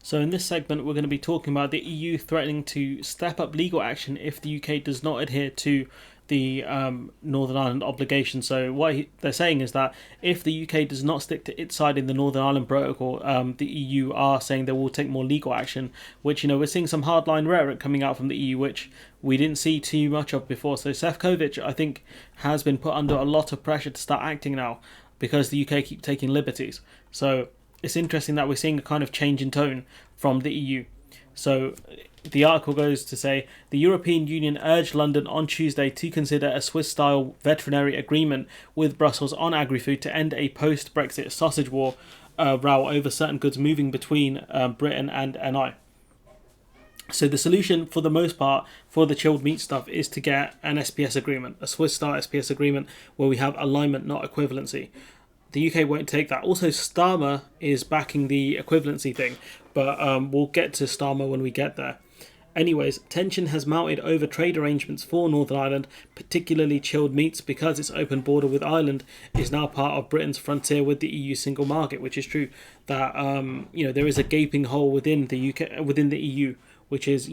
So in this segment, we're going to be talking about the EU threatening to step up legal action if the UK does not adhere to the Northern Ireland obligation. So what they're saying is that if the UK does not stick to its side in the Northern Ireland Protocol, the EU are saying they will take more legal action, which, we're seeing some hardline rhetoric coming out from the EU, which we didn't see too much of before. So Sefcovic, I think, has been put under a lot of pressure to start acting now because the UK keep taking liberties. So it's interesting that we're seeing a kind of change in tone from the EU. So the article goes to say the European Union urged London on Tuesday to consider a Swiss-style veterinary agreement with Brussels on agri-food to end a post-Brexit sausage war row over certain goods moving between Britain and NI. So the solution, for the most part, for the chilled meat stuff is to get an SPS agreement, a Swiss-style SPS agreement where we have alignment, not equivalency. The UK won't take that. Also, Starmer is backing the equivalency thing, but we'll get to Starmer when we get there. Anyways, tension has mounted over trade arrangements for Northern Ireland, particularly chilled meats, because its open border with Ireland is now part of Britain's frontier with the EU single market, which is true that there is a gaping hole within the EU, which is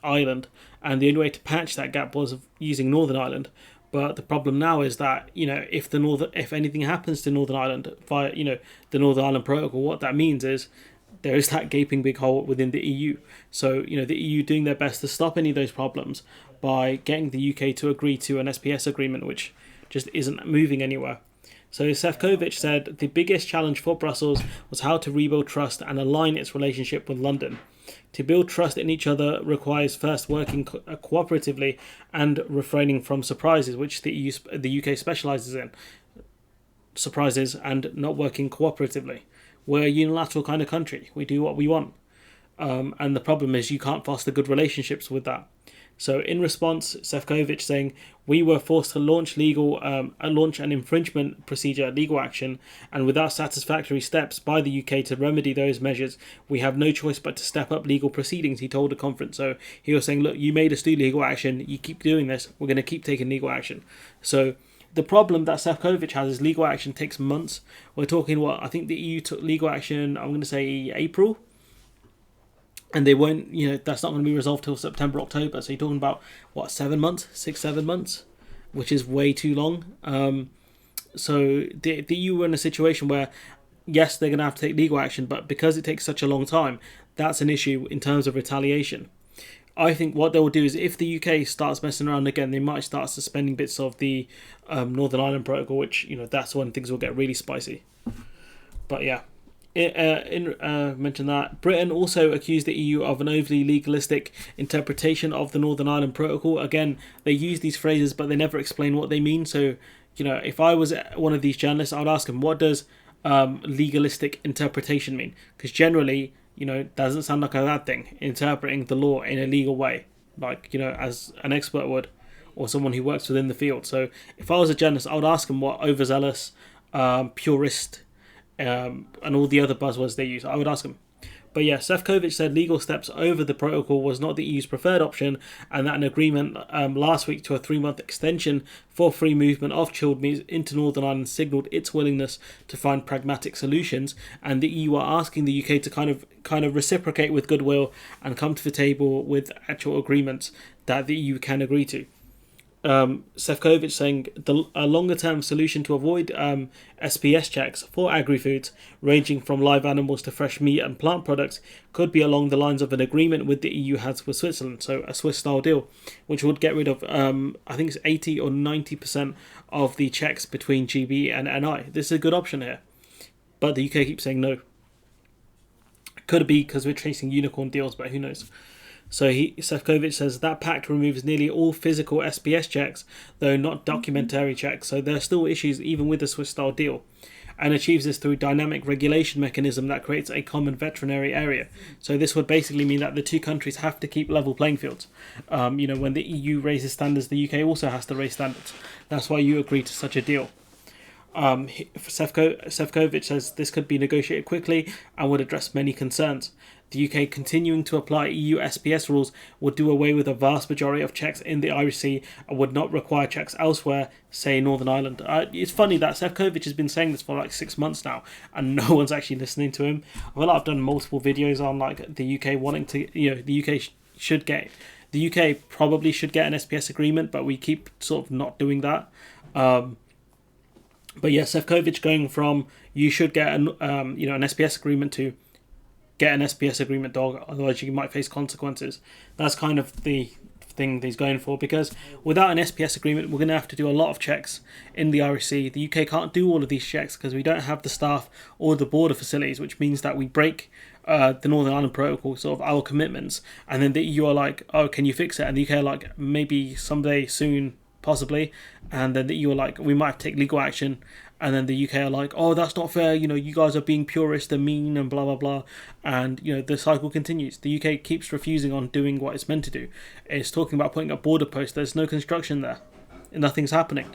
Ireland, and the only way to patch that gap was using Northern Ireland. But the problem now is that if anything happens to Northern Ireland via the Northern Ireland Protocol, what that means is there is that gaping big hole within the EU. So the EU doing their best to stop any of those problems by getting the UK to agree to an SPS agreement, which just isn't moving anywhere. So Sefcovic said the biggest challenge for Brussels was how to rebuild trust and align its relationship with London. To build trust in each other requires first working cooperatively and refraining from surprises, which the UK specialises in. Surprises and not working cooperatively. We're a unilateral kind of country. We do what we want. And the problem is you can't foster good relationships with that. So in response, Sefcovic saying, we were forced to launch an infringement procedure, legal action, and without satisfactory steps by the UK to remedy those measures, we have no choice but to step up legal proceedings, he told the conference. So he was saying, look, you made us do legal action, you keep doing this, we're going to keep taking legal action. So the problem that Sefcovic has is legal action takes months. We're talking, I think the EU took legal action, I'm going to say April. And they won't, that's not going to be resolved till September, October. So you're talking about, 7 months, 6-7 months, which is way too long. So the EU are in a situation where, yes, they're going to have to take legal action, but because it takes such a long time, that's an issue in terms of retaliation. I think what they will do is if the UK starts messing around again, they might start suspending bits of the Northern Ireland Protocol, which, that's when things will get really spicy. But yeah. Mention that Britain also accused the EU of an overly legalistic interpretation of the Northern Ireland Protocol. Again, they use these phrases, but they never explain what they mean. So, if I was one of these journalists, I would ask them, what does legalistic interpretation mean? Because generally, doesn't sound like a bad thing, interpreting the law in a legal way, like, as an expert would, or someone who works within the field. So, if I was a journalist, I would ask them what overzealous, purist, and all the other buzzwords they use. I would ask them. But yeah, Sefcovic said legal steps over the protocol was not the EU's preferred option, and that an agreement last week to a 3-month extension for free movement of chilled meats into Northern Ireland signalled its willingness to find pragmatic solutions, and the EU are asking the UK to kind of reciprocate with goodwill and come to the table with actual agreements that the EU can agree to. Sefcovic saying a longer-term solution to avoid SPS checks for agri-foods ranging from live animals to fresh meat and plant products could be along the lines of an agreement with the EU has with Switzerland, so a Swiss-style deal, which would get rid of I think it's 80 or 90% of the checks between GB and NI. This is a good option here, but the UK keeps saying no. Could be because we're chasing unicorn deals, but who knows. So Sefcovic says that pact removes nearly all physical SPS checks, though not documentary checks, so there are still issues even with the Swiss-style deal, and achieves this through dynamic regulation mechanism that creates a common veterinary area. So this would basically mean that the two countries have to keep level playing fields. When the EU raises standards, the UK also has to raise standards. That's why you agree to such a deal. Sefcovic says this could be negotiated quickly and would address many concerns. The UK continuing to apply EU SPS rules would do away with a vast majority of checks in the Irish Sea and would not require checks elsewhere, say Northern Ireland. It's funny that Sefcovic has been saying this for like 6 months now, and no one's actually listening to him. Well, I've done multiple videos on like the UK wanting to, the UK should get, the UK probably should get an SPS agreement, but we keep sort of not doing that. But yeah, Sefcovic going from you should get an SPS agreement to get an SPS agreement, dog, otherwise you might face consequences. That's kind of the thing that he's going for, because without an SPS agreement, we're going to have to do a lot of checks in the Irish Sea. The UK can't do all of these checks because we don't have the staff or the border facilities, which means that we break the Northern Ireland Protocol, sort of our commitments, and then the EU are like, oh, can you fix it? And the UK are like, maybe someday soon, possibly, and then the EU are like, we might have to take legal action, and then the UK are like, oh, that's not fair, you guys are being purist and mean and blah blah blah, and the cycle continues. The UK keeps refusing on doing what it's meant to do. It's talking about putting up border posts. There's no construction there, and nothing's happening.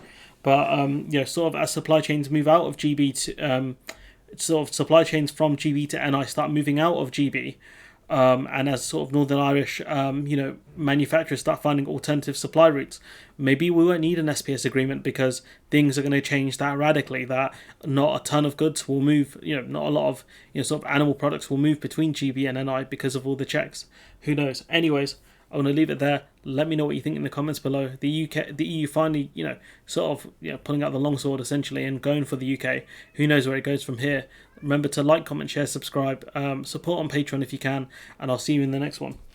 But sort of as supply chains move out of GB to sort of supply chains from GB to NI start moving out of GB, and as sort of Northern Irish, manufacturers start finding alternative supply routes, maybe we won't need an SPS agreement, because things are going to change that radically, that not a ton of goods will move, not a lot of, sort of animal products will move between GB and NI because of all the checks. Who knows? Anyways, I want to leave it there. Let me know what you think in the comments below. The EU finally, pulling out the longsword essentially and going for the UK. Who knows where it goes from here? Remember to like, comment, share, subscribe, support on Patreon if you can, and I'll see you in the next one.